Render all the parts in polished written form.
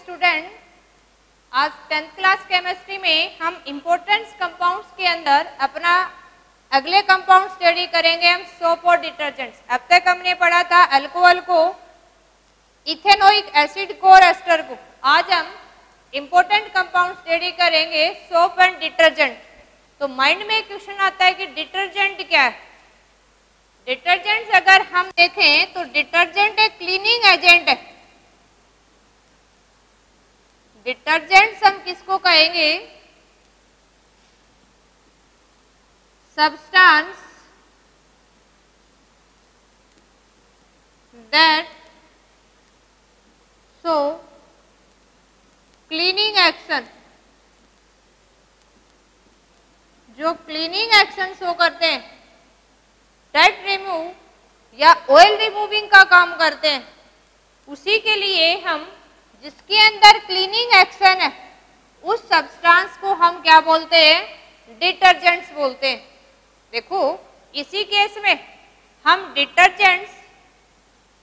Student, आज 10th class chemistry में हम इम्पोर्टेंस कंपाउंड्स के अंदर अपना अगले कंपाउंड स्टडी करेंगे हम सोप और डिटर्जेंट्स। अब तक हमने पढ़ा था अल्कोहल को, इथेनोइक एसिड को और एस्टर को। आज हम इम्पोर्टेंट कंपाउंड स्टडी करेंगे सोप एंड डिटर्जेंट। तो माइंड में क्वेश्चन आता है कि डिटर्जेंट क्या है। डिटर्जेंट्स अगर हम देखें तो डिटर्जेंट एक क्लीनिंग एजेंट है। डिटर्जेंट्स हम किसको कहेंगे? Substance that show cleaning action, जो क्लीनिंग एक्शन शो करते हैं, डाइट रिमूव या ऑयल रिमूविंग का काम करते हैं, उसी के लिए हम जिसके अंदर क्लीनिंग एक्शन है उस सब्सटेंस को हम क्या बोलते हैं? डिटर्जेंट्स बोलते हैं। देखो इसी केस में हम डिटर्जेंट्स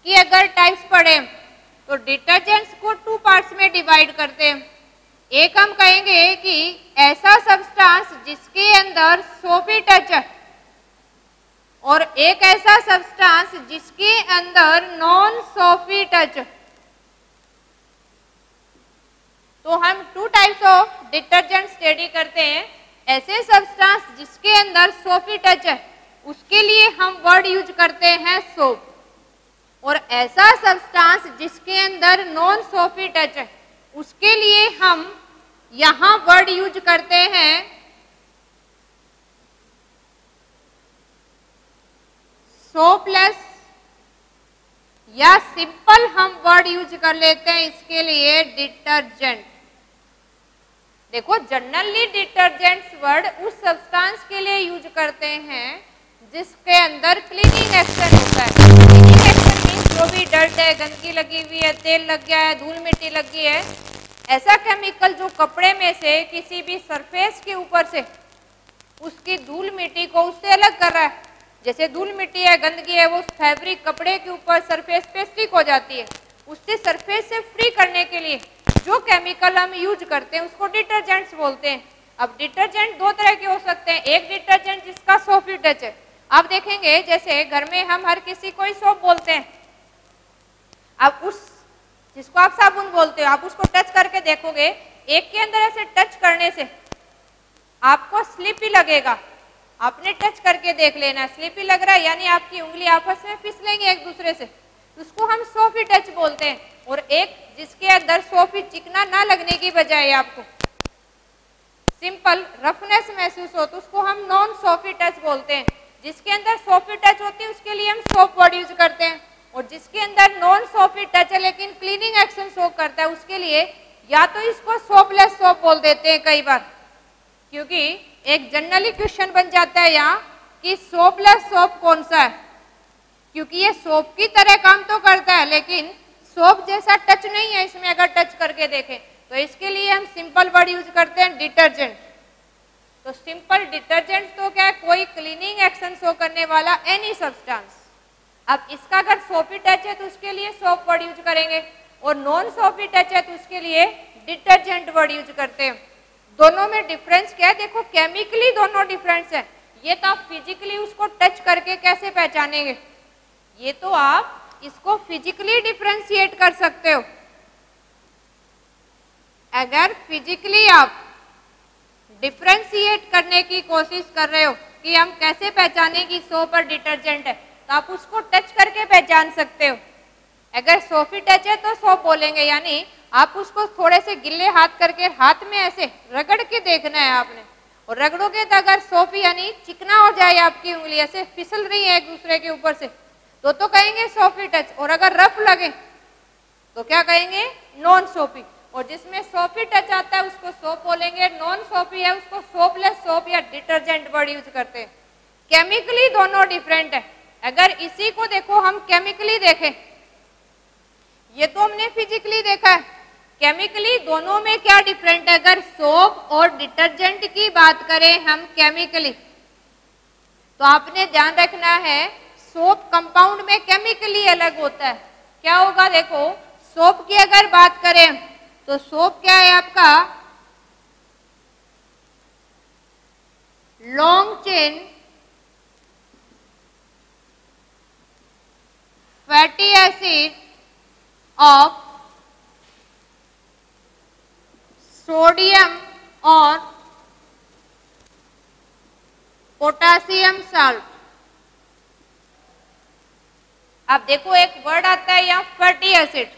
की अगर टाइप्स पढ़ें तो डिटर्जेंट्स को 2 पार्ट्स में डिवाइड करते हैं। एक हम कहेंगे कि ऐसा सब्सटेंस जिसके अंदर सोपी टच है, और एक ऐसा सब्सटेंस जिसके अंदर नॉन सोपी टच है। तो हम 2 टाइप्स ऑफ डिटर्जेंट स्टडी करते हैं। ऐसे सब्सटेंस जिसके अंदर सोपी टच है उसके लिए हम वर्ड यूज करते हैं सोप, और ऐसा सब्सटेंस जिसके अंदर नॉन सोपी टच है उसके लिए हम यहां वर्ड यूज करते हैं सोपलेस, या सिंपल हम वर्ड यूज कर लेते हैं इसके लिए डिटर्जेंट। देखो जनरली डिटर्जेंट्स वर्ड उस सब्सटेंस के लिए यूज करते हैं जिसके अंदर क्लीनिंग एक्शन होता है। क्लीनिंग एक्शन मीन्स जो भी डर्ट है, गंदगी लगी हुई है, तेल लग गया है, धूल मिट्टी लगी है, ऐसा केमिकल जो कपड़े में से किसी भी सरफेस के ऊपर से उसकी धूल मिट्टी को उससे अलग कर रहा है। जैसे धूल मिट्टी है, गंदगी है, वो फैब्रिक कपड़े के ऊपर सरफेस पे स्टिक हो जाती है, उससे सरफेस से फ्री करने के लिए जो केमिकल हम यूज करते हैं उसको डिटर्जेंट्स बोलते हैं। अब डिटर्जेंट 2 तरह के हो सकते हैं। एक डिटर्जेंट जिसका सोपी टच है, आप देखेंगे जैसे घर में हम हर किसी को ही सोप बोलते हैं। अब उस जिसको आप साबुन बोलते हो, आप उसको टच करके देखोगे, एक के अंदर ऐसे टच करने से आपको स्लिपी लगेगा। आपने टच करके देख लेना, स्लिपी लग रहा है यानी आपकी उंगली आपस में फिसलेंगे एक दूसरे से, उसको हम सोपी टच बोलते हैं। और एक जिसके अंदर सोपी चिकना ना लगने की बजाय आपको सिंपल रफनेस महसूस हो तो उसको हम नॉन सोपी टच बोलते हैं। जिसके अंदर सोपी टच होती है उसके लिए हम सोप वर्ड यूज करते हैं, और जिसके अंदर नॉन सोपी टच है लेकिन क्लीनिंग एक्शन शो करता है उसके लिए या तो इसको सोपलेस सोप बोल देते हैं कई बार, क्योंकि एक जनरली क्वेश्चन बन जाता है यहाँ कि सोपलेस सोप कौन सा है, क्योंकि ये सोप की तरह काम तो करता है लेकिन सोप जैसा टच नहीं है इसमें अगर टच करके देखें, तो इसके लिए हम सिंपल वर्ड यूज करते हैं डिटर्जेंट। तो सिंपल डिटर्जेंट तो क्या है? कोई क्लीनिंग एक्शन शो करने वाला एनी सब्सटेंस। अब इसका अगर सोपी टच है तो उसके लिए सोप वर्ड यूज करेंगे, और नॉन सोपी टच है तो उसके लिए डिटर्जेंट वर्ड यूज करते हैं। दोनों में डिफरेंस क्या है? देखो केमिकली दोनों डिफरेंस है। ये तो आप फिजिकली उसको टच करके कैसे पहचानेंगे? ये तो आप इसको फिजिकली डिफरेंशिएट कर सकते हो। अगर फिजिकली आप डिफरेंशिएट करने की कोशिश कर रहे हो कि हम कैसे पहचाने कि सोप और डिटर्जेंट है, तो आप उसको टच करके पहचान सकते हो। अगर सोपी टच है तो सोप बोलेंगे, यानी आप उसको थोड़े से गिल्ले हाथ करके हाथ में ऐसे रगड़ के देखना है आपने, और रगड़ोगे तो अगर सोप यानी चिकना हो जाए आपकी उंगली, ऐसे फिसल रही है एक दूसरे के ऊपर से, तो कहेंगे सोपी टच। और अगर रफ लगे तो क्या कहेंगे? नॉन सोपी। और जिसमें सोपी टच आता है उसको सोप बोलेंगे, नॉन सोपी है उसको सोपलेस सोप या डिटर्जेंट वर्ड यूज करते हैं। केमिकली दोनों डिफरेंट है। अगर इसी को देखो हम केमिकली देखें, ये तो हमने फिजिकली देखा है, केमिकली दोनों में क्या डिफरेंट है? अगर सोप और डिटर्जेंट की बात करें हम केमिकली, तो आपने ध्यान रखना है सोप कंपाउंड में केमिकली अलग होता है। क्या होगा? देखो सोप की अगर बात करें तो सोप क्या है आपका? Long chain fatty acid of sodium और पोटासियम साल्ट। अब देखो एक वर्ड आता है यहाँ फैटी एसिड।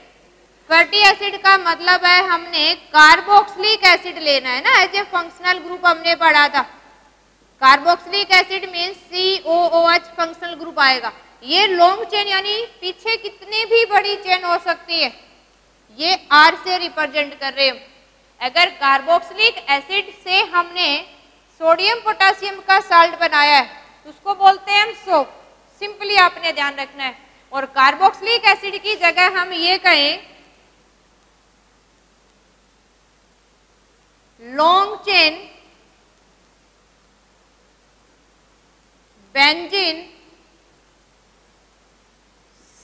फैटी एसिड का मतलब है हमने कार्बोक्सिलिक एसिड लेना है ना, एज ए फंक्शनल ग्रुप हमने पढ़ा था। Carboxylic acid means COOH functional group आएगा। ये लॉन्ग चेन यानी पीछे कितनी भी बड़ी चेन हो सकती है, ये R से रिप्रेजेंट कर रहे हैं। अगर कार्बोक्सिलिक एसिड से हमने सोडियम पोटासियम का साल्ट बनाया है तो उसको बोलते हैं हम सोप। सिंपली आपने ध्यान रखना है। और कार्बोक्सिलिक एसिड की जगह हम ये कहें long chain benzene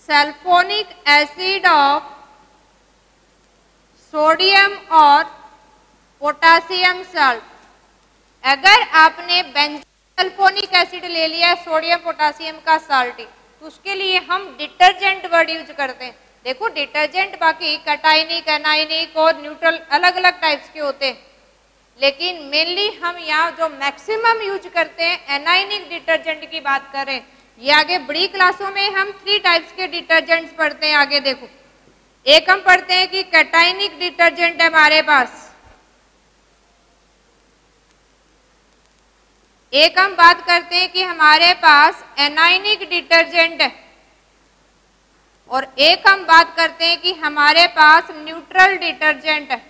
sulphonic acid of sodium और पोटासियम साल्ट। अगर आपने बेंजीन सल्फोनिक एसिड ले लिया सोडियम पोटासियम का साल्ट, तो उसके लिए हम डिटर्जेंट वर्ड यूज करते हैं। देखो डिटर्जेंट बाकी कैटाइनिक, एनाइनिक और न्यूट्रल अलग अलग टाइप्स के होते हैं, लेकिन मेनली हम यहाँ जो मैक्सिमम यूज करते हैं एनाइनिक डिटर्जेंट की बात करें। ये आगे बड़ी क्लासों में हम 3 टाइप्स के डिटर्जेंट्स पढ़ते हैं। आगे देखो, एक हम पढ़ते हैं कि कैटाइनिक डिटर्जेंट है हमारे पास, एक हम बात करते हैं कि हमारे पास एनाइनिक डिटर्जेंट है, और एक हम बात करते हैं कि हमारे पास न्यूट्रल डिटर्जेंट है।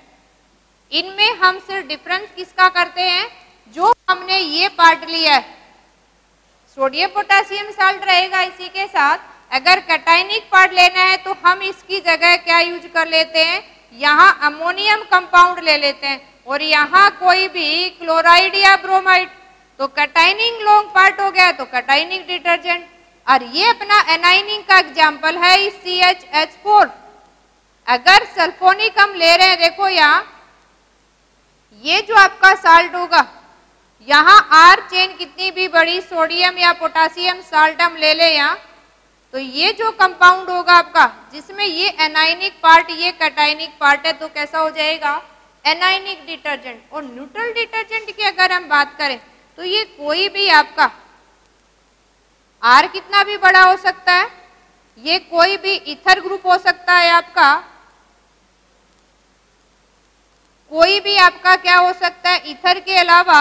इनमें हम सिर्फ डिफरेंस किसका करते हैं, जो हमने ये पार्ट लिया है सोडियम पोटासियम साल्ट रहेगा इसी के साथ। अगर कैटाइनिक पार्ट लेना है तो हम इसकी जगह क्या यूज कर लेते हैं, यहाँ अमोनियम कंपाउंड ले लेते हैं, और यहाँ कोई भी क्लोराइड या ब्रोमाइड, तो कैटाइनिक लॉन्ग पार्ट हो गया तो कैटाइनिक डिटर्जेंट। और ये अपना एनाइनिक का एग्जाम्पल है CHH4। अगर सल्फोनिक हम ले रहे हैं, देखो यहाँ ये जो आपका साल्ट होगा, यहाँ R चेन कितनी भी बड़ी सोडियम या पोटासियम साल्ट हम ले ले यहाँ, तो ये जो कंपाउंड होगा आपका जिसमें ये एनाइनिक पार्ट ये कैटाइनिक पार्ट है, तो कैसा हो जाएगा एनाइनिक डिटर्जेंट। और न्यूट्रल डिटर्जेंट की अगर हम बात करें तो ये कोई भी आपका R कितना भी बड़ा हो सकता है, ये कोई भी ईथर ग्रुप हो सकता है आपका, कोई भी आपका क्या हो सकता है, ईथर के अलावा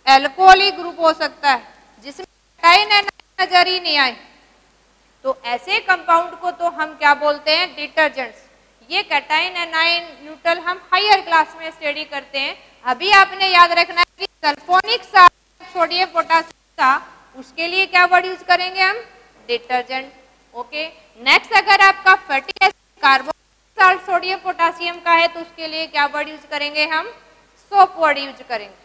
एल्कोहलिक ग्रुप हो सकता है जिसमें कैटाइन एनाइन नजर ही नहीं आए, तो ऐसे कंपाउंड को तो हम क्या बोलते हैं डिटर्जेंट्स। ये कैटाइन एनाइन न्यूट्रल हम हायर क्लास में स्टडी करते हैं। अभी आपने याद रखना है कि सल्फोनिक साल्ट सोडियम पोटासियम का, उसके लिए क्या वर्ड यूज करेंगे हम, डिटर्जेंट। ओके, नेक्स्ट अगर आपका fatty acid carbonic salt sodium potassium का है तो उसके लिए क्या वर्ड यूज करेंगे हम, सोप वर्ड यूज करेंगे।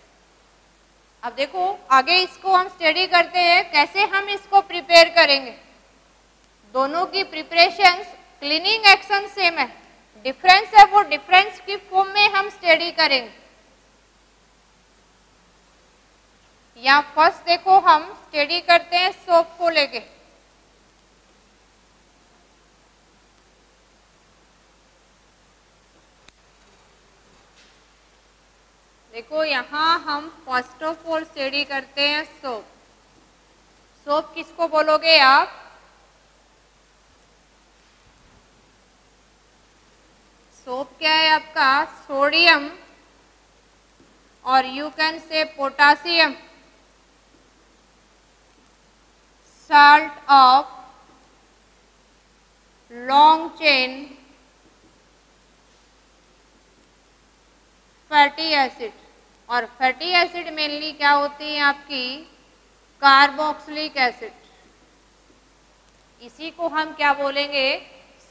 अब देखो आगे इसको हम स्टडी करते हैं कैसे हम इसको प्रिपेयर करेंगे। दोनों की प्रिपरेशन क्लीनिंग एक्शन सेम है, डिफरेंस है वो डिफरेंस की फॉर्म में हम स्टडी करेंगे। यहाँ फर्स्ट देखो हम स्टडी करते हैं सोप को लेके। देखो यहाँ हम फर्स्ट ऑफ ऑल स्टडी करते हैं सोप। सोप किसको बोलोगे आप, सोप क्या है आपका, सोडियम और you can say potassium salt of long chain fatty acid. और फैटी एसिड मेनली क्या होती है आपकी, कार्बोक्सिलिक एसिड। इसी को हम क्या बोलेंगे,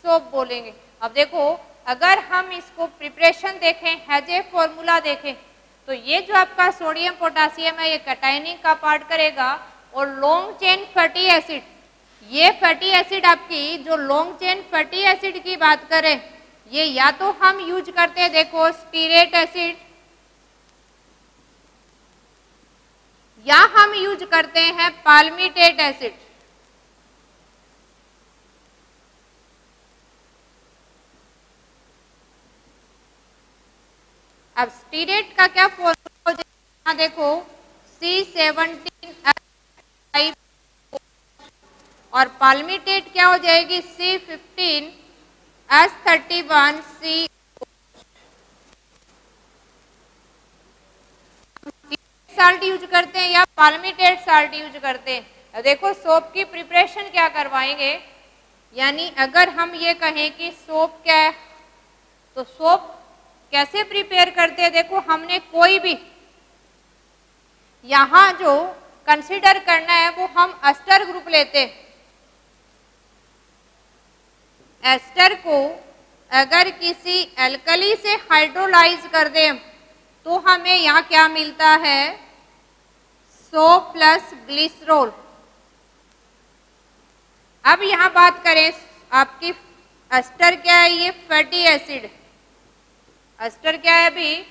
सोप बोलेंगे। अब देखो अगर हम इसको प्रिपरेशन देखें, एज ए फॉर्मूला देखें, तो ये जो आपका सोडियम पोटासियम है ये कैटाइनिक का पार्ट करेगा, और लॉन्ग चेन फैटी एसिड, ये फैटी एसिड आपकी जो लॉन्ग चेन फैटी एसिड की बात करें ये या तो हम यूज करते हैं, देखो स्टीरेट एसिड, या हम यूज करते हैं पाल्मिटेट एसिड। अब स्टीरेट का क्या फॉर्मूला हो जाएगा, देखो C17H5 और पाल्मिटेट क्या हो जाएगी C15H31C। साल्ट यूज करते हैं या पाल्मिटेट साल्ट यूज करते हैं। अब देखो सोप की प्रिपरेशन क्या करवाएंगे, यानी अगर हम ये कहें कि सोप क्या है, तो सोप कैसे प्रिपेयर करते हैं। देखो हमने कोई भी यहां जो कंसीडर करना है वो हम एस्टर ग्रुप लेते हैं। एस्टर को अगर किसी एल्कली से हाइड्रोलाइज कर दें तो हमें यहाँ क्या मिलता है, सोप प्लस ग्लिसरॉल। अब यहाँ बात करें आपकी एस्टर क्या है, ये फैटी एसिड। एस्टर क्या है अभी,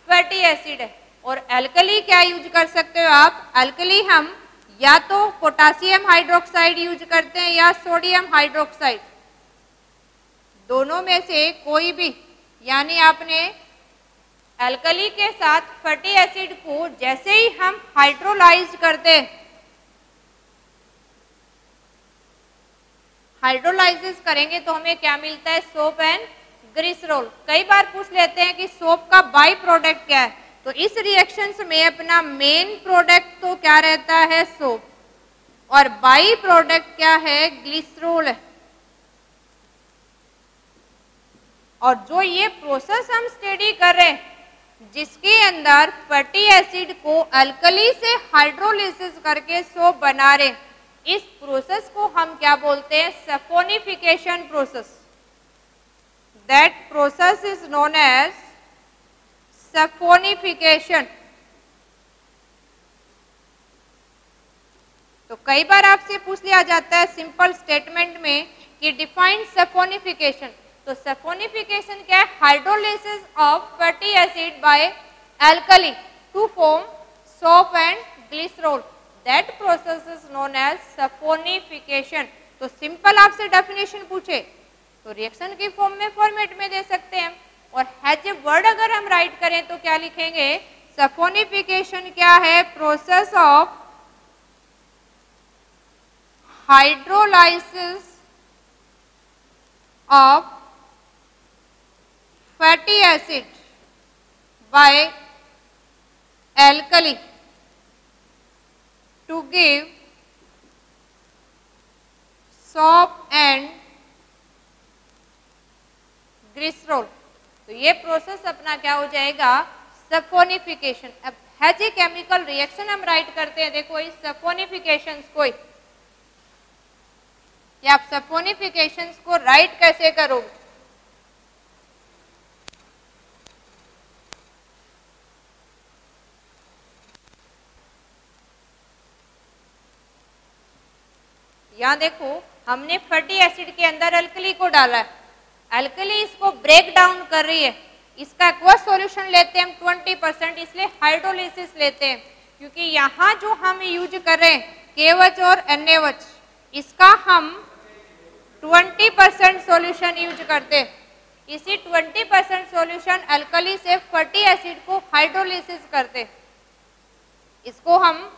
फैटी एसिड है। और एल्कली क्या यूज कर सकते हो आप, एल्कली हम या तो पोटासियम हाइड्रोक्साइड यूज करते हैं या सोडियम हाइड्रोक्साइड, दोनों में से कोई भी। यानी आपने एल्कली के साथ फैटी एसिड को जैसे ही हम हाइड्रोलाइज करते हैं, हाइड्रोलाइसिस करेंगे तो हमें क्या मिलता है, सोप एंड ग्लिसरॉल। कई बार पूछ लेते हैं कि सोप का बाई प्रोडक्ट क्या है, तो इस रिएक्शंस में अपना मेन प्रोडक्ट तो क्या रहता है, सोप, और बाई प्रोडक्ट क्या है, ग्लिसरॉल है। और जो ये प्रोसेस हम स्टडी कर रहे हैं जिसके अंदर फैटी एसिड को अल्कली से हाइड्रोलिसिस करके सोप बना रहे, इस प्रोसेस को हम क्या बोलते हैं, saponification process. That process is known as saponification. तो कई बार आपसे पूछ लिया जाता है सिंपल स्टेटमेंट में कि डिफाइन सफोनिफिकेशन। तो सफोनिफिकेशन क्या है, hydrolysis of fatty acid by alkali to form soap and glycerol, that process is known as saponification. तो सिंपल आपसे डेफिनेशन पूछे तो रिएक्शन की फॉर्म में फॉर्मेट में दे सकते हैं, और हैज ए वर्ड अगर हम राइट करें तो क्या लिखेंगे, सफोनिफिकेशन क्या है, process of hydrolysis of fatty acid by alkali to give soap and glycerol. तो ये प्रोसेस अपना क्या हो जाएगा, सफोनिफिकेशन। अब हैज ए केमिकल रिएक्शन हम राइट करते हैं, देखो इस सफोनिफिकेशंस को, या आप सफोनिफिकेशंस को राइट कैसे करोगे, यहां देखो हमने फैटी एसिड के अंदर अल्कली को डाला है, अल्कली इसको ब्रेक डाउन कर रही है, इसका एक्वस सॉल्यूशन लेते हैं हम 20%, इसलिए हाइड्रोलिसिस लेते हैं, क्योंकि यहाँ जो हम यूज कर रहे हैं KOH और NaOH, इसका हम 20% सॉल्यूशन यूज करते हैं। इसी 20% सॉल्यूशन अल्कली से फैटी एसिड को हाइड्रोलिसिस करते। इसको हम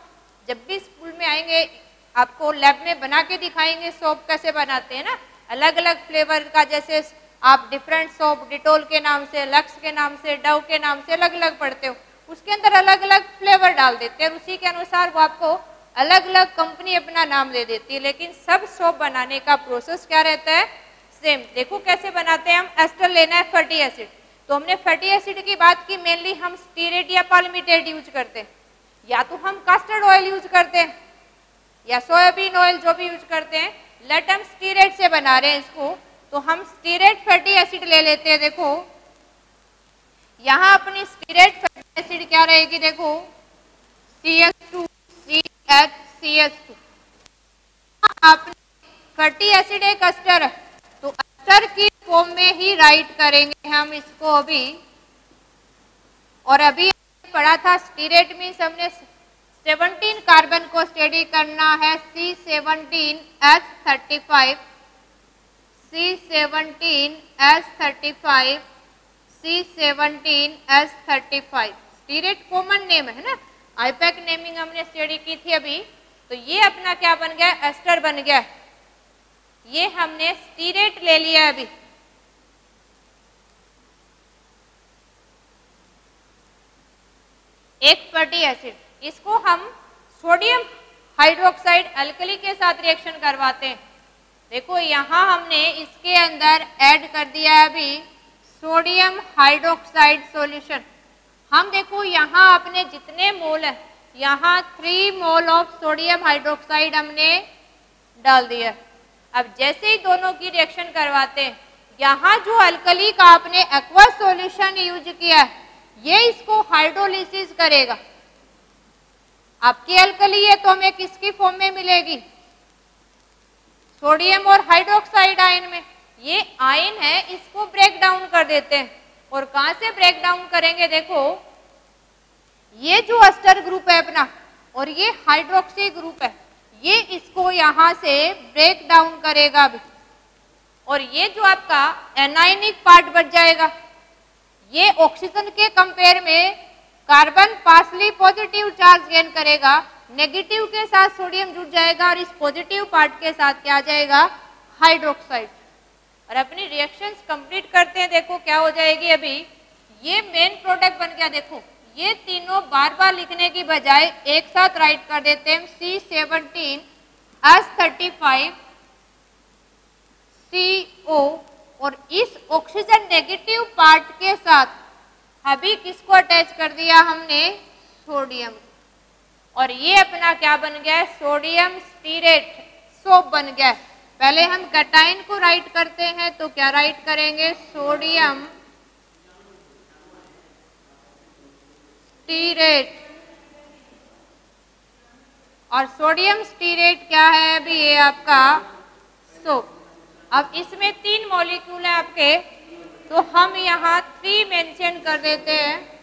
जब भी स्कूल में आएंगे आपको लैब में बना के दिखाएंगे सोप कैसे बनाते हैं ना, अलग अलग फ्लेवर का, जैसे आप डिफरेंट सोप डिटोल के नाम से, लक्स के नाम से, डव के नाम से अलग अलग पढ़ते हो, उसके अंदर अलग अलग फ्लेवर डाल देते हैं, उसी के अनुसार वो आपको अलग अलग कंपनी अपना नाम दे देती है, लेकिन सब सोप बनाने का प्रोसेस क्या रहता है, सेम। देखो कैसे बनाते हैं हम, एस्टर लेना है फैटी एसिड, तो हमने फैटी एसिड की बात की, मेनली हम स्टीरेट या पाल्मिटेट यूज करते हैं, या तो हम कास्टर्ड ऑयल यूज करते हैं या सोयाबीन ऑयल, जो भी यूज करते हैं। लेट हम स्टीरेट से बना रहे हैं इसको, तो हम स्टीरेट फैटी एसिड ले लेते हैं। देखो यहाँ अपनी स्टीरेट फैटी एसिड क्या रहेगी, देखो CH2CHCH2। आपने फैटी एसिड एक एस्टर है, तो एस्टर की फॉर्म में ही राइट करेंगे हम इसको अभी। और अभी पढ़ा था स्टीरेट मीन्स हमने 17 कार्बन को स्टडी करना है, C17H35, C17H35, C17H35। Stearate common name है ना, आईपैक नेमिंग हमने स्टडी की थी अभी। तो ये अपना क्या बन गया, एस्टर बन गया। ये हमने स्टीरेट ले लिया अभी। एक फैटी एसिड, इसको हम सोडियम हाइड्रोक्साइड अल्कली के साथ रिएक्शन करवाते हैं। देखो यहाँ हमने इसके अंदर ऐड कर दिया है अभी सोडियम हाइड्रोक्साइड सॉल्यूशन। हम देखो यहाँ अपने जितने मोल है, यहाँ 3 मोल ऑफ सोडियम हाइड्रोक्साइड हमने डाल दिया। अब जैसे ही दोनों की रिएक्शन करवाते हैं, यहाँ जो अल्कली का आपने एक्वा सॉल्यूशन यूज किया है, ये इसको हाइड्रोलिसिस करेगा। आपकी अल्कली है तो हमें किसकी फॉर्म में मिलेगी, सोडियम और हाइड्रोक्साइड आयन में। ये आयन है, इसको ब्रेक डाउन कर देते हैं। और कहां से ब्रेक डाउन करेंगे, देखो ये जो एस्टर ग्रुप है अपना और ये हाइड्रोक्सी ग्रुप है, ये इसको यहां से ब्रेक डाउन करेगा अभी। और ये जो आपका एनायनिक पार्ट बच जाएगा, ये ऑक्सीजन के कंपेयर में carbon partially positive charge gain करेगा, नेगेटिव के साथ सोडियम जुड़ जाएगा और इस पॉजिटिव पार्ट के साथ क्या आ जाएगा, हाइड्रोक्साइड। और अपनी रिएक्शंस कंप्लीट करते हैं। देखो क्या हो जाएगी, अभी ये मेन प्रोडक्ट बन गया। देखो ये तीनों बार बार लिखने की बजाय एक साथ राइट कर देते हैं, C17H35 CO। और इस ऑक्सीजन नेगेटिव पार्ट के साथ अभी किसको अटैच कर दिया हमने, सोडियम। और ये अपना क्या बन गया है, सोडियम स्टीरेट सोप बन गया है। पहले हम कैटायन को राइट करते हैं, तो क्या राइट करेंगे, सोडियम स्टीरेट। और सोडियम स्टीरेट क्या है अभी, ये आपका सोप। अब इसमें 3 मॉलिक्यूल है आपके, तो हम यहाँ 3 मेंशन कर देते हैं।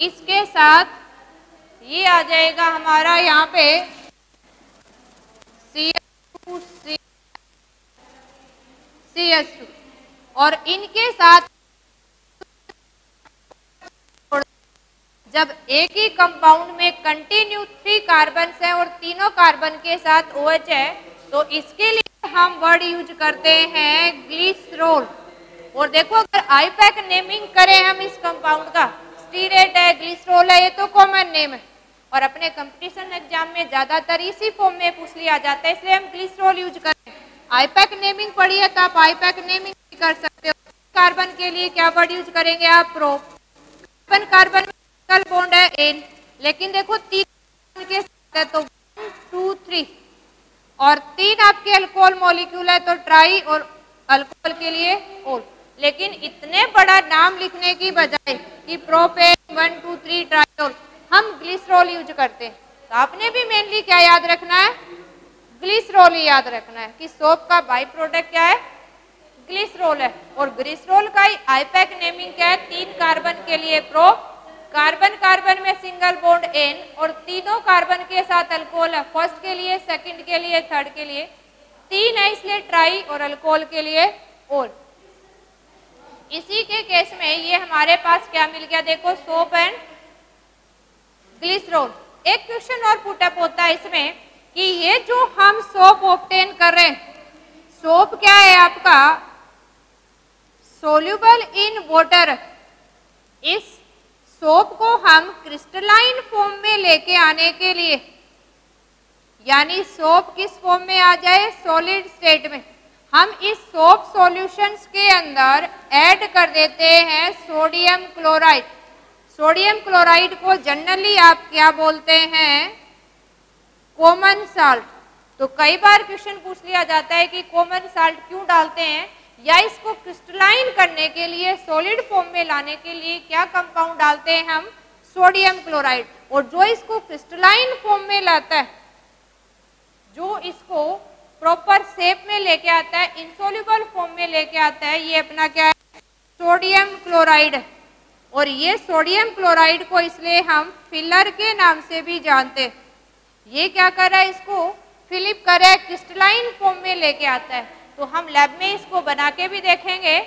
इसके साथ ये आ जाएगा हमारा यहाँ पे CS2 और इनके साथ जब एक ही कंपाउंड में कंटिन्यू 3 कार्बन है और तीनों कार्बन के साथ OH है, तो इसके लिए हम वर्ड यूज करते हैं ग्लिसरॉल। और देखो अगर आईपैक नेमिंग करें हम इस कंपाउंड का, स्टीरेट है, ग्लिसरॉल है, ये तो कॉमन नेम है और अपने कंपटीशन एग्जाम में ज्यादातर इसी फॉर्म में पूछ लिया जाता है, इसलिए हम ग्लिसरॉल यूज करें। आईपैक नेमिंग पढ़ी है तो आप आईपैक नेमिंग भी कर सकते हो। कार्बन के लिए क्या वर्ड यूज करेंगे आप, प्रो। कार्बन कार्बन में सिंगल बॉन्ड है N, लेकिन देखो 3 के साथ है तो 1 2 3 और 3 आपके अल्कोहल मॉलिक्यूल है तो ट्राई और अल्कोहल के लिए ओल। लेकिन इतने बड़ा नाम लिखने की बजाय कि प्रोपेन 1 2 3 ट्राइओल, हम ग्लिसरॉल यूज करते हैं। तो आपने भी मेनली क्या याद रखना है, ग्लिसरॉल ही याद रखना है कि सोप का बाई प्रोडक्ट क्या है, ग्लिसरॉल है। और ग्लिसरॉल का आईपैक नेमिंग क्या है, 3 कार्बन के लिए प्रो, कार्बन कार्बन में सिंगल बॉन्ड N और तीनों कार्बन के साथ अल्कोहल है, फर्स्ट के लिए, सेकंड के लिए, थर्ड के लिए 3 है इसलिए ट्राई और अल्कोहल के लिए ओल। इसी के केस में ये हमारे पास क्या मिल गया, देखो सोप एंड ग्लिसरॉल। एक क्वेश्चन और पुटअप होता है इसमें कि ये जो हम सोप ऑब्टेन कर रहे हैं, सोप क्या है आपका, सोल्यूबल इन वाटर। इस सोप को हम क्रिस्टलाइन फॉर्म में लेके आने के लिए, यानी सोप किस फॉर्म में आ जाए, सॉलिड स्टेट में, हम इस सोप सॉल्यूशंस के अंदर ऐड कर देते हैं सोडियम क्लोराइड। सोडियम क्लोराइड को जनरली आप क्या बोलते हैं, कॉमन साल्ट। तो कई बार क्वेश्चन पूछ लिया जाता है कि कॉमन साल्ट क्यों डालते हैं, या इसको क्रिस्टलाइन करने के लिए, सॉलिड फॉर्म में लाने के लिए क्या कंपाउंड डालते हैं हम, सोडियम क्लोराइड। और जो इसको क्रिस्टलाइन फॉर्म में लाता है, जो इसको प्रॉपर शेप में लेके आता है, इंसोल्यूबल फॉर्म में लेके आता है। ये अपना क्या है, सोडियम क्लोराइड। और ये सोडियम क्लोराइड को इसलिए हम फिलर के नाम से भी जानते हैं। ये क्या कर रहा है, इसको फिलिप कर रहा है, क्रिस्टलाइन फॉर्म में लेके आता है। तो हम लैब में इसको बना के भी देखेंगे।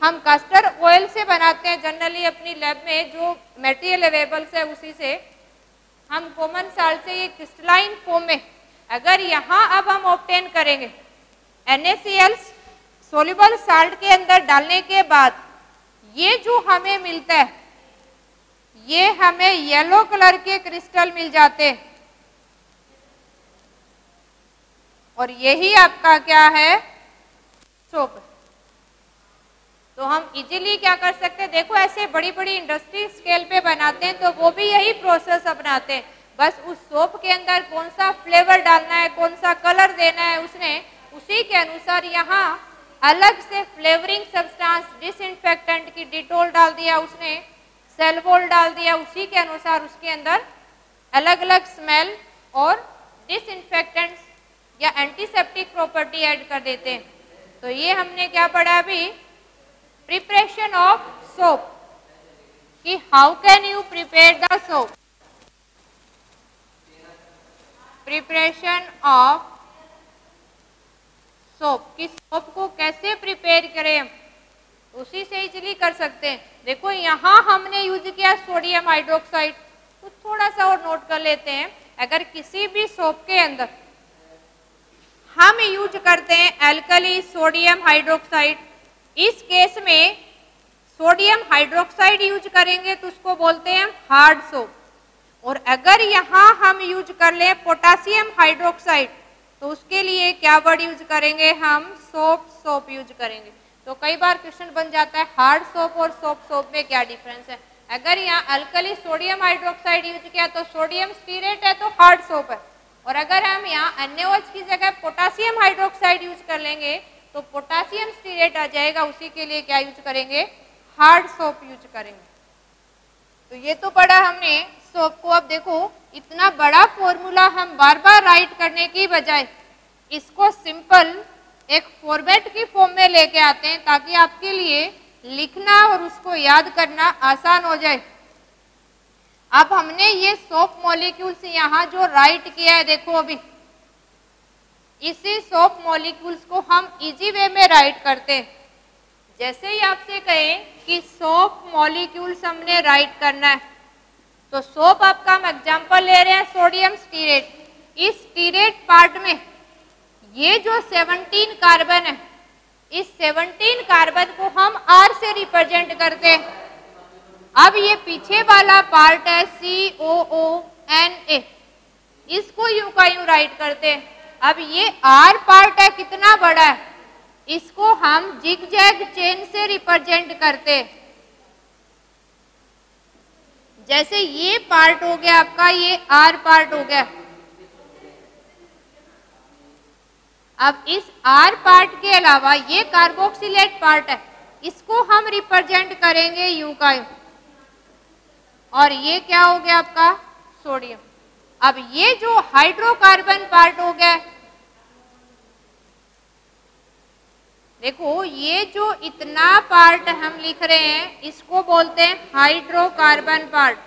हम कास्टर ऑयल से बनाते हैं जनरली अपनी लैब में, जो मटेरियल अवेलेबल है उसी से। हम कॉमन साल्ट से ये क्रिस्टलाइन फॉर्म में, अगर यहाँ अब हम ऑब्टेन करेंगे NaCl सोल्यूबल साल्ट के अंदर डालने के बाद, ये जो हमें मिलता है, ये हमें येलो कलर के क्रिस्टल मिल जाते हैं। और यही आपका क्या है, सोप। तो हम इजीली क्या कर सकते हैं, देखो ऐसे बड़ी बड़ी इंडस्ट्री स्केल पे बनाते हैं तो वो भी यही प्रोसेस अपनाते हैं। बस उस सोप के अंदर कौन सा फ्लेवर डालना है, कौन सा कलर देना है, उसने उसी के अनुसार यहाँ अलग से फ्लेवरिंग सब्सटेंस, डिसइंफेक्टेंट की डिटोल डाल दिया, उसने सेलवोल डाल दिया, उसी के अनुसार उसके अंदर अलग अलग स्मेल और डिसइंफेक्टेंट्स या एंटीसेप्टिक प्रॉपर्टी ऐड कर देते हैं। तो ये हमने क्या पढ़ा अभी, प्रिपरेशन ऑफ सोप, कि how can you prepare the soap. Preparation of soap, कि सोप को कैसे प्रिपेयर करें, उसी से इजीली कर सकते हैं। देखो यहाँ हमने यूज किया सोडियम हाइड्रोक्साइड, तो थोड़ा सा और नोट कर लेते हैं। अगर किसी भी सोप के अंदर हम यूज करते हैं एल्कली सोडियम हाइड्रोक्साइड, इस केस में सोडियम हाइड्रोक्साइड यूज करेंगे तो उसको बोलते हैं हार्ड सोप। और अगर यहाँ हम यूज कर लें पोटासियम हाइड्रोक्साइड, तो उसके लिए क्या वर्ड यूज करेंगे, हम सॉफ्ट सोप यूज करेंगे। तो कई बार क्वेश्चन बन जाता है हार्ड सोप और सॉफ्ट सोप में क्या डिफरेंस है। अगर यहाँ अल्कली सोडियम हाइड्रोक्साइड यूज किया तो सोडियम स्टीरेट है तो हार्ड सोप है। और अगर हम यहाँ NaOH की जगह पोटासियम हाइड्रोक्साइड यूज कर लेंगे तो पोटासियम स्टीरेट आ जाएगा, उसी के लिए क्या यूज करेंगे, हार्ड सोप यूज करेंगे। तो ये तो पढ़ा हमने सोप को। अब देखो इतना बड़ा फॉर्मूला हम बार बार राइट करने की बजाय इसको सिंपल एक फॉर्मेट की फॉर्म में लेके आते हैं, ताकि आपके लिए लिखना और उसको याद करना आसान हो जाए। अब हमने ये सोप मॉलिक्यूल्स यहाँ जो राइट किया है, देखो अभी इसी सोप मॉलिक्यूल्स को हम इजी वे में राइट करते हैं। जैसे ही आपसे कहें कि सोप मॉलिक्यूल्स हमने राइट करना है, तो सोप आपका हम एग्जांपल ले रहे हैं सोडियम स्टीरेट। इस स्टीरेट पार्ट में ये जो 17 कार्बन है, इस 17 कार्बन को हम R से रिप्रेजेंट करते हैं। अब ये पीछे वाला पार्ट है COONA, इसको यूं का यूं राइट करते हैं। अब ये R पार्ट है, कितना बड़ा है, इसको हम जिगजैग चेन से रिप्रेजेंट करते हैं। जैसे ये पार्ट हो गया आपका, ये R पार्ट हो गया। अब इस R पार्ट के अलावा ये कार्बोक्सिलेट पार्ट है, इसको हम रिप्रेजेंट करेंगे यूं का यूं। और ये क्या हो गया आपका, सोडियम। अब ये जो हाइड्रोकार्बन पार्ट हो गया, देखो ये जो इतना पार्ट हम लिख रहे हैं, इसको बोलते हैं हाइड्रोकार्बन पार्ट।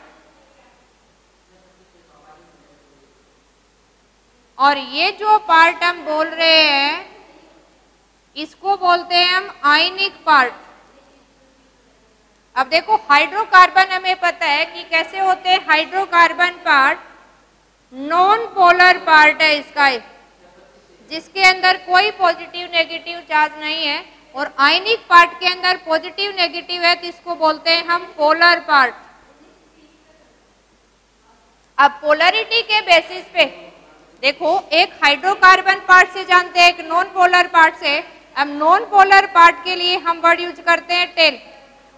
और ये जो पार्ट हम बोल रहे हैं, इसको बोलते हैं हम आयनिक पार्ट। अब देखो हाइड्रोकार्बन हमें पता है कि कैसे होते हैं hydrocarbon part, non polar part है इसका, जिसके अंदर कोई पॉजिटिव नेगेटिव चार्ज नहीं है। और आयनिक पार्ट के अंदर पॉजिटिव नेगेटिव है, तो इसको बोलते हैं हम पोलर पार्ट। अब पोलरिटी के बेसिस पे देखो, एक हाइड्रोकार्बन पार्ट से जानते हैं, एक नॉन पोलर पार्ट से। अब नॉन पोलर पार्ट के लिए हम वर्ड यूज करते हैं टेल,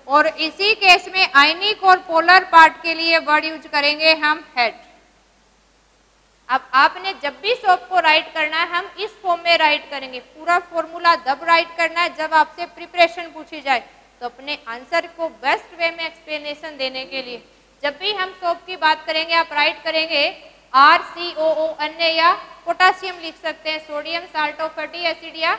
और इसी केस में आयनिक और पोलर पार्ट के लिए वर्ड यूज करेंगे हम हेड। अब आपने जब भी सोप को राइट करना है, हम इस फॉर्म में राइट करेंगे। पूरा फॉर्मूला जब राइट करना है जब आपसे प्रिपरेशन पूछी जाए, तो अपने आंसर को बेस्ट वे में एक्सप्लेनेशन देने के लिए जब भी हम सोप की बात करेंगे, आप राइट करेंगे RCOONA या पोटासियम लिख सकते हैं, sodium salt of fatty acid या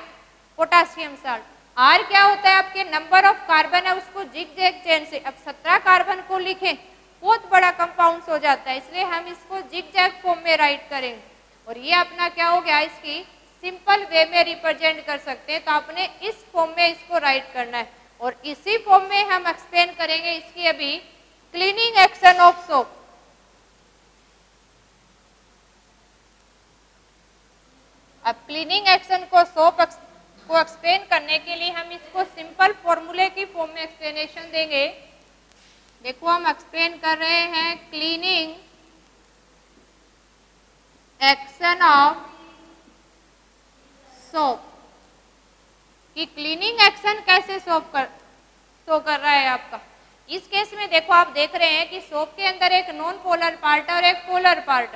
पोटासियम साल्ट। आर क्या होता है आपके नंबर ऑफ कार्बन है उसको जिग-जैग चेन से, अब 17 कार्बन को लिखें बहुत बड़ा कंपाउंड हो जाता है, इसलिए हम इसको जिग-जैग फॉर्म में राइट करेंगे और ये अपना क्या हो गया, इसकी सिंपल वे में रिप्रेजेंट कर सकते हैं। तो आपने इस फॉर्म में इसको राइट करना है और इसी फॉर्म में हम एक्सप्लेन करेंगे इसकी अभी क्लीनिंग एक्शन ऑफ सोप। अब क्लीनिंग एक्शन को सोप को एक्सप्लेन करने के लिए हम इसको सिंपल फॉर्मूले की फॉर्म में एक्सप्लेनेशन देंगे। देखो हम एक्सप्लेन कर रहे हैं क्लीनिंग एक्शन ऑफ सोप कि क्लीनिंग एक्शन कैसे शो कर रहा है आपका। इस केस में देखो आप देख रहे हैं कि सोप के अंदर एक नॉन पोलर पार्ट और एक पोलर पार्ट,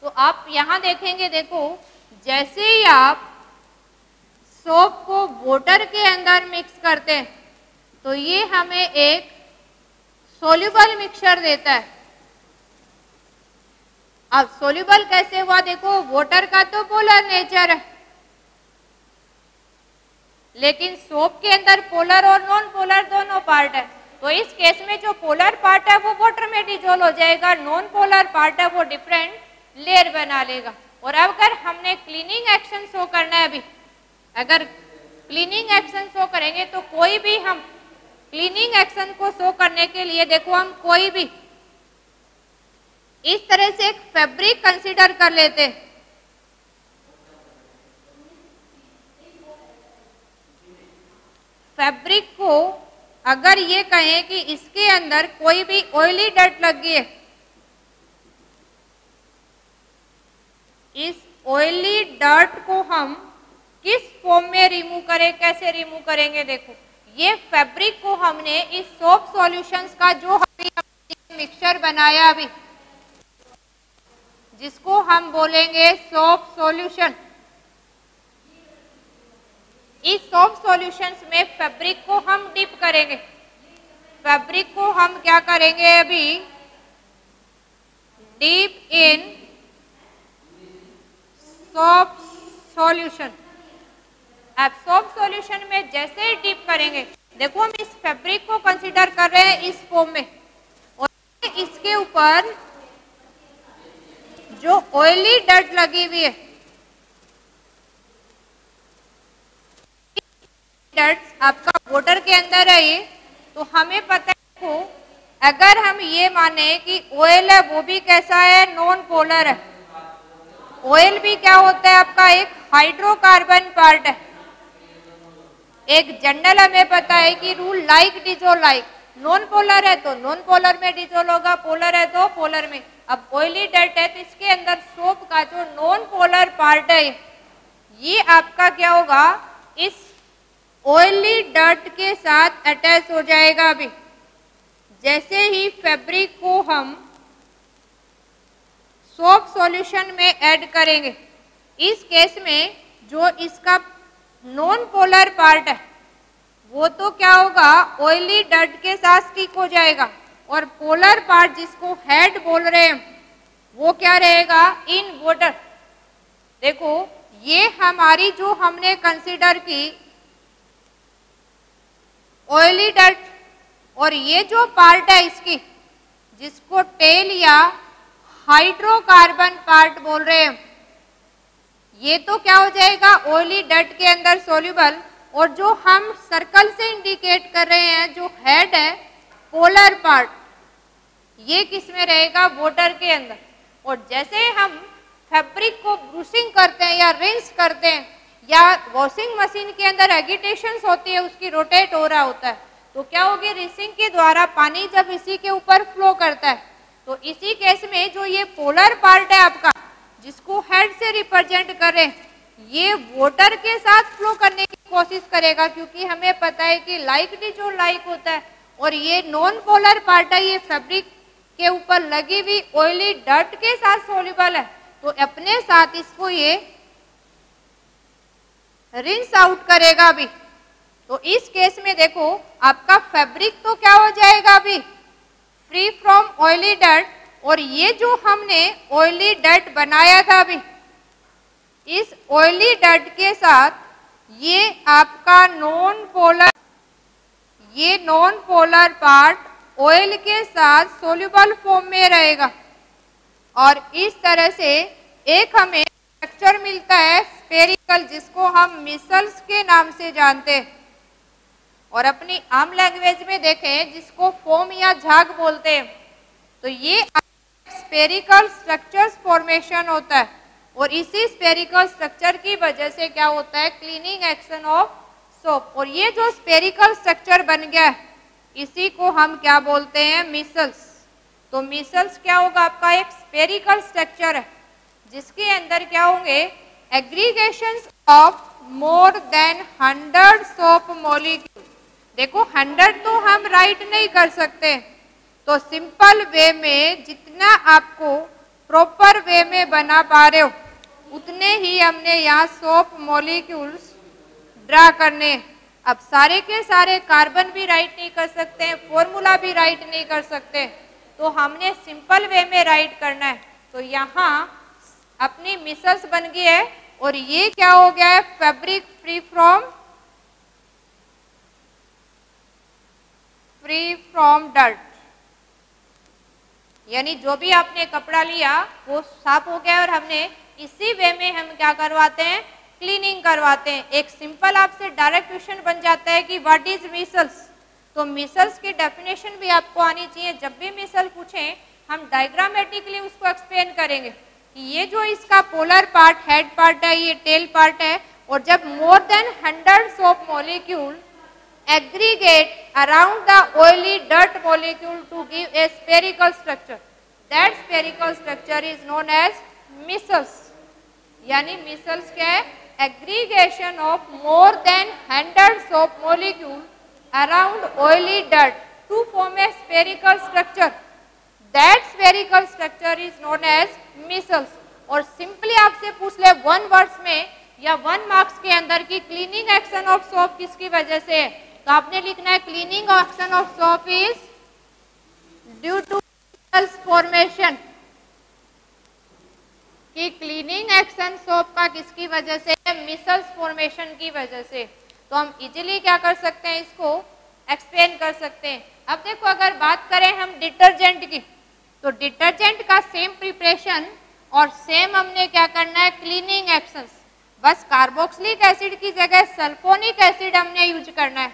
तो आप यहाँ देखेंगे, देखो जैसे ही आप सोप को वाटर के अंदर मिक्स करते हैं तो ये हमें एक सोल्यूबल मिक्सचर देता है। अब सोल्यूबल कैसे हुआ, देखो वाटर का तो पोलर नेचर है लेकिन सोप के अंदर पोलर और नॉन पोलर दोनों पार्ट है, तो इस केस में जो पोलर पार्ट है वो वाटर में डिजोल्व हो जाएगा, नॉन पोलर पार्ट है वो डिफरेंट लेयर बना लेगा। और अगर हमने क्लीनिंग एक्शन शो करना है, अभी अगर क्लीनिंग एक्शन शो करेंगे तो कोई भी हम क्लीनिंग एक्शन को शो करने के लिए देखो हम कोई भी इस तरह से एक फैब्रिक कंसीडर कर लेते हैं। फैब्रिक को अगर ये कहें कि इसके अंदर कोई भी ऑयली डर्ट लगी है, इस ऑयली डर्ट को हम किस फॉर्म में रिमूव करें, कैसे रिमूव करेंगे, देखो ये फैब्रिक को हमने इस सोप सॉल्यूशंस का जो हमने मिक्सचर बनाया अभी, जिसको हम बोलेंगे सोप सॉल्यूशन, इस सोप सॉल्यूशंस में फैब्रिक को हम डिप करेंगे। फैब्रिक को हम क्या करेंगे अभी, डिप इन सोप सॉल्यूशन। अब सोप सॉल्यूशन में जैसे ही डिप करेंगे, देखो हम इस फैब्रिक को कंसीडर कर रहे हैं इस फॉर्म में और इसके ऊपर जो ऑयली डर्ट लगी हुई है, डर्ट आपका वाटर के अंदर है ये, तो हमें पता है अगर हम ये माने कि ऑयल है वो भी कैसा है, नॉन पोलर है। ऑयल भी क्या होता है आपका, एक हाइड्रोकार्बन पार्ट है। एक जनरल हमें पता है कि rule like dissolve like, non polar है तो नॉन पोलर में डिजोल्व होगा, पोलर है तो पोलर में। अब ऑयली डर्ट है तो इसके अंदर सोप का जो नॉन पोलर पार्ट है ये आपका क्या होगा, इस ऑयली डर्ट के साथ अटैच हो जाएगा। अभी जैसे ही फैब्रिक को हम सोप सॉल्यूशन में ऐड करेंगे, इस केस में जो इसका नॉन पोलर पार्ट है वो तो क्या होगा, ऑयली डर्ट के साथ स्टिक हो जाएगा और पोलर पार्ट जिसको हेड बोल रहे हैं वो क्या रहेगा, इन वाटर। देखो ये हमारी जो हमने कंसीडर की ऑयली डर्ट और ये जो पार्ट है इसकी जिसको टेल या हाइड्रोकार्बन पार्ट बोल रहे हैं, ये तो क्या हो जाएगा, ऑयली डर्ट के अंदर सोल्यूबल। और जो हम सर्कल से इंडिकेट कर रहे हैं जो हेड है पोलर पार्ट, ये किस में रहेगा, वाटर के अंदर। और जैसे हम फैब्रिक को ब्रूशिंग करते हैं या रिंस करते हैं या वॉशिंग मशीन के अंदर एगिटेशंस होती है, उसकी रोटेट हो रहा होता है, तो क्या होगी, रिंसिंग के द्वारा पानी जब इसी के ऊपर फ्लो करता है, तो इसी केस में जो ये पोलर पार्ट है आपका जिसको हेड से रिप्रेजेंट करें, ये वाटर के साथ फ्लो करने की कोशिश करेगा क्योंकि हमें पता है कि लाइक डिजोल्व लाइक होता है। और ये नॉन पोलर पार्ट है, ये फैब्रिक के ऊपर लगी हुई ऑयली डर्ट के साथ सोल्यूबल है, तो अपने साथ इसको ये रिंस आउट करेगा अभी। तो इस केस में देखो आपका फैब्रिक तो क्या हो जाएगा अभी, फ्री फ्रॉम ऑयली डर्ट। और ये जो हमने ऑयली डर्ट बनाया था अभी, इस ऑयली डर्ट के साथ ये आपका नॉन पोलर पार्ट ऑयल के साथ सोल्यूबल फॉर्म में रहेगा और इस तरह से एक हमें स्ट्रक्चर मिलता है स्फेरिकल, जिसको हम मिसल्स के नाम से जानते हैं। और अपनी आम लैंग्वेज में देखें जिसको फोम या झाग बोलते हैं, तो ये स्फेरिकल स्ट्रक्चर्स फॉर्मेशन होता है और इसी स्फेरिकल स्ट्रक्चर की वजह से क्या होता है, क्लीनिंग एक्शन ऑफ सोप। और ये जो स्फेरिकल स्ट्रक्चर बन गया है इसी को हम क्या बोलते हैं, मिसल्स। तो मिसल्स क्या होगा, आपका एक स्फेरिकल स्ट्रक्चर है जिसके अंदर क्या होंगे, aggregations of more than 100 soap molecule. देखो 100 तो हम राइट नहीं कर सकते, तो सिंपल वे में जितना आपको प्रॉपर वे में बना पा रहे हो उतने ही हमने यहाँ सोप मॉलिक्यूल्स ड्रा करने। अब सारे के सारे कार्बन भी राइट नहीं कर सकते हैं, फॉर्मूला भी राइट नहीं कर सकते, तो हमने सिंपल वे में राइट करना है। तो यहाँ अपनी मिसल्स बन गई है और ये क्या हो गया है, फैब्रिक फ्री फ्रॉम डर्ट। यानी जो भी आपने कपड़ा लिया वो साफ हो गया और हमने इसी वे में हम क्या करवाते हैं, क्लीनिंग करवाते हैं। एक सिंपल आपसे डायरेक्ट क्वेश्चन बन जाता है कि व्हाट इज मिसल्स। तो मिसल्स की डेफिनेशन भी आपको आनी चाहिए। जब भी मिसल पूछें हम डायग्रामेटिकली उसको एक्सप्लेन करेंगे कि ये जो इसका पोलर पार्ट हेड पार्ट है, ये टेल पार्ट है, और जब मोर than 100 soap molecule aggregate around the oily dirt molecule to give a spherical structure, that spherical structure is known as micelles. यानी मिसल्स क्या है, aggregation of more than 100 soap molecule around oily dirt to form a spherical structure, that spherical structure is known as micelles. और simply आपसे पूछ ले 1 words में या 1 marks के अंदर की क्लीनिंग एक्शन ऑफ सोप किसकी वजह से है, तो आपने लिखना है cleaning action of soap is due to micelles formation. कि क्लीनिंग एक्शन सोप का किसकी वजह से, मिसल्स फॉर्मेशन की वजह से। तो हम इजीली क्या कर सकते हैं, इसको एक्सप्लेन कर सकते हैं। अब देखो अगर बात करें हम डिटर्जेंट की, तो डिटर्जेंट का सेम प्रिपरेशन और सेम हमने क्या करना है, क्लीनिंग एक्शंस, बस कार्बोक्सिलिक एसिड की जगह सल्फोनिक एसिड हमने यूज करना है।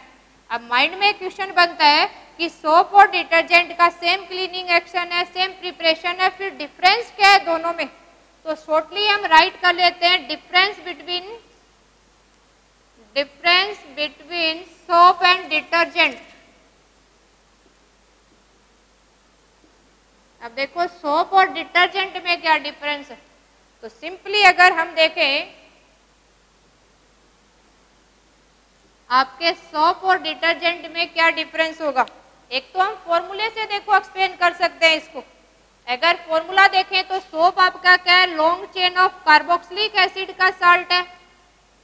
अब माइंड में क्वेश्चन बनता है कि सोप और डिटर्जेंट का सेम क्लीनिंग एक्शन है, सेम प्रिपरेशन है, फिर डिफरेंस क्या है दोनों में। तो शॉर्टली हम राइट कर लेते हैं difference between soap and detergent. अब देखो सोप और डिटर्जेंट में क्या डिफरेंस है, तो सिंपली अगर हम देखें आपके सोप और डिटर्जेंट में क्या डिफरेंस होगा, एक तो हम फॉर्मूले से देखो एक्सप्लेन कर सकते हैं इसको। अगर फॉर्मूला देखें तो सोप आपका क्या है, long chain of carboxylic acid का साल्ट है,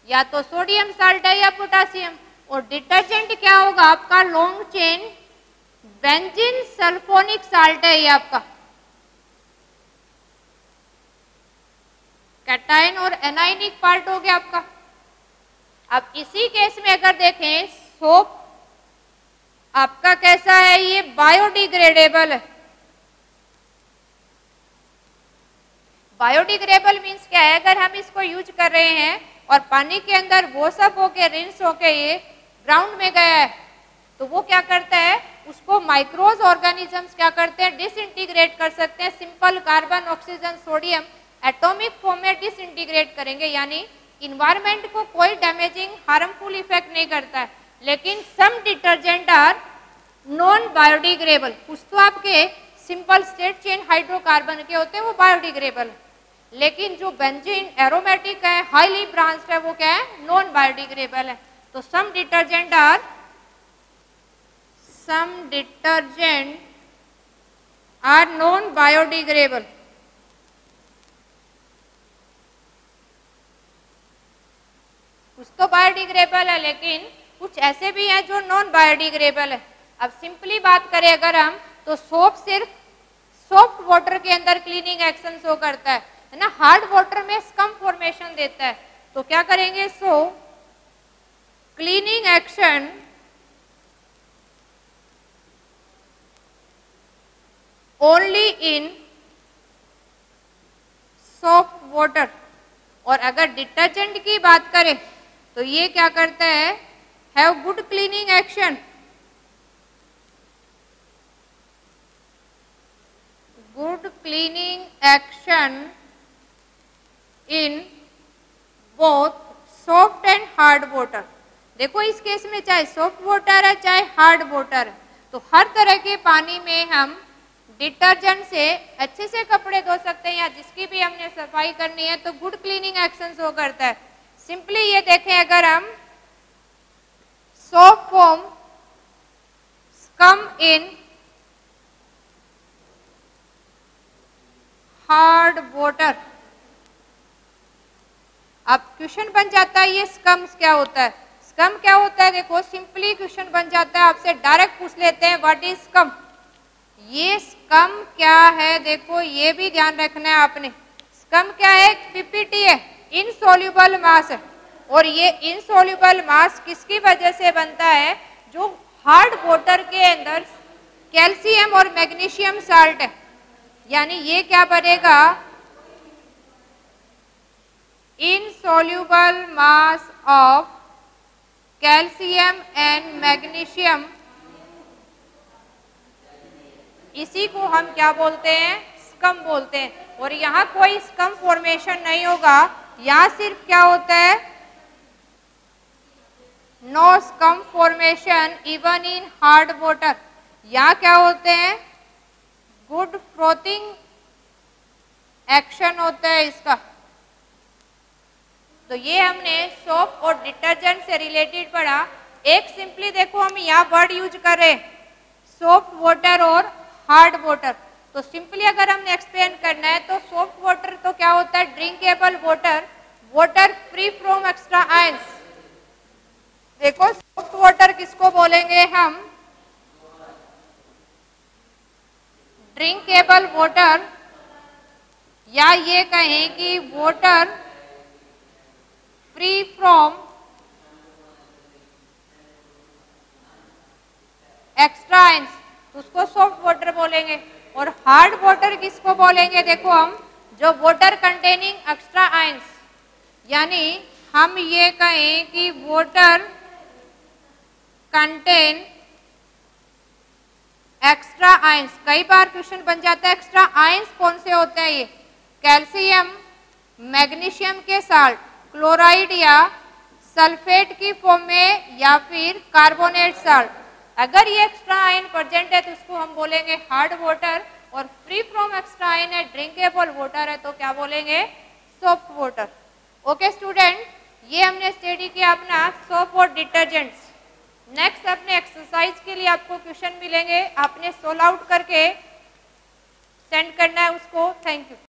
या तो सोडियम साल्ट है या पोटासियम। और डिटर्जेंट क्या होगा, आपका long chain benzene sulphonic salt है, ये आपका कैटायन और एनाइनिक पार्ट हो गया आपका। अब इसी केस में अगर देखें सोप आपका कैसा है, ये बायोडिग्रेडेबल है। बायोडिग्रेडेबल मीन्स क्या है, अगर हम इसको यूज कर रहे हैं और पानी के अंदर वो सब होके रिंस होके ये ग्राउंड में गया है, तो वो क्या करता है, उसको माइक्रोज ऑर्गेनिजम्स क्या करते हैं, डिसइंटीग्रेट कर सकते हैं। Simple carbon oxygen sodium atomic form में डिसइंटीग्रेट करेंगे, यानी इन्वायरमेंट को कोई डैमेजिंग हार्मफुल इफेक्ट नहीं करता है। लेकिन सम डिटर्जेंट आर नॉन बायोडिग्रेडेबल, कुछ तो आपके सिंपल स्ट्रेट चेन हाइड्रोकार्बन के होते हैं वो बायोडिग्रेडेबल, लेकिन जो बेंजीन एरोमेटिक है, हाईली ब्रांच्ड है, वो क्या है, नॉन बायोडिग्रेडेबल है। तो सम डिटर्जेंट आर नॉन बायोडिग्रेडेबल। कुछ तो बायोडिग्रेडेबल है लेकिन कुछ ऐसे भी हैं जो नॉन बायोडिग्रेडेबल है। अब सिंपली बात करें अगर हम, तो सोप सिर्फ सॉफ्ट वाटर के अंदर क्लीनिंग एक्शन शो करता है, है ना, हार्ड वाटर में स्कम फॉर्मेशन देता है। तो क्या करेंगे, so cleaning action only in soft water. और अगर डिटर्जेंट की बात करें तो ये क्या करता है, have good cleaning action, good cleaning action in both soft and hard water. देखो इस केस में चाहे सॉफ्ट वाटर है चाहे हार्ड वाटर है, तो हर तरह के पानी में हम डिटर्जेंट से अच्छे से कपड़े धो सकते हैं, या जिसकी भी हमने सफाई करनी है तो गुड क्लीनिंग एक्शन शो करता है। सिंपली ये देखें, अगर हम सोप फोम स्कम इन हार्ड वाटर, अब क्वेश्चन बन जाता है ये स्कम्स क्या होता है। स्कम क्या होता है, देखो सिंपली क्वेश्चन बन जाता है, आपसे डायरेक्ट पूछ लेते हैं व्हाट इज स्कम। ये स्कम क्या है, देखो ये भी ध्यान रखना है आपने। स्कम क्या है, पीपीटी है, इनसोल्यूबल मास है। और ये इनसोल्यूबल मास किसकी वजह से बनता है, जो हार्ड वाटर के अंदर कैल्शियम और मैग्नीशियम साल्ट है। यानी ये क्या बनेगा, insoluble mass of calcium and magnesium, इसी को हम क्या बोलते हैं, स्कम बोलते हैं। और यहाँ कोई स्कम फॉर्मेशन नहीं होगा, यहाँ सिर्फ क्या होता है, no scum formation even in hard water. यहाँ क्या होते हैं, गुड फ्रोथिंग एक्शन होता है इसका। तो ये हमने सोप और डिटर्जेंट से रिलेटेड पढ़ा। एक सिंपली देखो हम यहाँ वर्ड यूज कर रहे हैं, सॉफ्ट वाटर और हार्ड वाटर। तो सिंपली अगर हमने एक्सप्लेन करना है तो सॉफ्ट वाटर तो क्या होता है, drinkable water, water free from extra ions. देखो सॉफ्ट वाटर किसको बोलेंगे हम, ड्रिंकेबल वाटर, या ये कहें कि water free from extra ions, उसको सॉफ्ट वाटर बोलेंगे। और हार्ड वाटर किसको बोलेंगे, देखो हम जो वाटर कंटेनिंग एक्स्ट्रा आयंस, यानी हम ये कहें कि वाटर कंटेन एक्स्ट्रा आयंस। कई बार क्वेश्चन बन जाता है एक्स्ट्रा आयंस कौन से होते हैं, ये कैल्शियम, मैग्नीशियम के साल्ट, क्लोराइड या सल्फेट की फॉर्म में, या फिर कार्बोनेट साल्ट। अगर ये एक्स्ट्रा आयन प्रेजेंट है तो इसको हम बोलेंगे हार्ड वाटर, और फ्री फ्रॉम एक्स्ट्रा आयन है, ड्रिंकेबल वाटर है, तो क्या बोलेंगे, सॉफ्ट वाटर। ओके स्टूडेंट, ये हमने स्टडी किया अपना सोप और डिटर्जेंट्स। नेक्स्ट अपने एक्सरसाइज के लिए आपको क्वेश्चन मिलेंगे, आपने सोल्व आउट करके सेंड करना है उसको। Thank you.